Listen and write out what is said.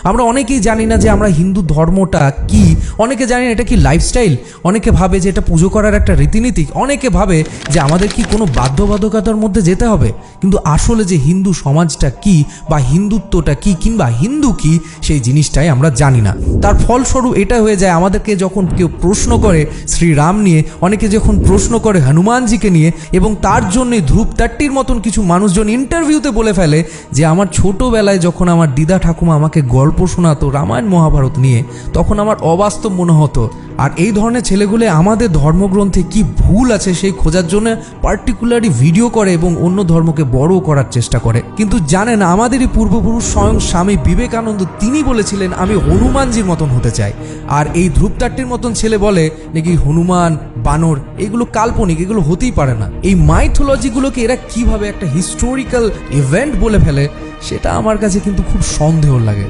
আমরা অনেকেই জানি না যে আমরা হিন্দু ধর্মটা কি, অনেকে জানি না এটা কি লাইফস্টাইল, অনেকে ভাবে যে এটা পুজো করার একটা রীতিনীতি, অনেকে ভাবে যে আমাদের কি কোনো বাধ্যবাধকতার মধ্যে যেতে হবে। কিন্তু আসলে যে হিন্দু সমাজটা কি বা হিন্দুত্বটা কি কিংবা হিন্দু কি সেই জিনিসটাই আমরা জানি না। তার ফলস্বরূপ এটা হয়ে যায় আমাদেরকে যখন কেউ প্রশ্ন করে শ্রীরাম নিয়ে, অনেকে যখন প্রশ্ন করে হনুমানজিকে নিয়ে, এবং তার জন্যই ধ্রুপতাট্টির মতন কিছু মানুষজন ইন্টারভিউতে বলে ফেলে যে আমার ছোটোবেলায় যখন আমার দিদা ঠাকুমা আমাকে গল্প শোনাতো রামায়ণ মহাভারত নিয়ে, তখন আমার অবাস্তব মনে হতো। আর এই ধরনের ছেলেগুলো আমাদের ধর্মগ্রন্থে কি ভুল আছে সেই খোঁজার জন্য পার্টিকুলারলি ভিডিও করে এবং অন্য ধর্মকে বড় করার চেষ্টা করে। কিন্তু জানেন, আমাদেরই পূর্বপুরুষ স্বয়ং স্বামী বিবেকানন্দ তিনি বলেছিলেন আমি হনুমানজির মতন হতে চাই। আর এই ধ্রুপতাট্টির মতন ছেলে বলে নাকি হনুমান বানর এগুলো কাল্পনিক, এগুলো হতেই পারে না। এই মাইথোলজিগুলোকে এরা কিভাবে একটা হিস্টোরিক্যাল ইভেন্ট বলে ফেলে সেটা আমার কাছে কিন্তু খুব সন্দেহ লাগে।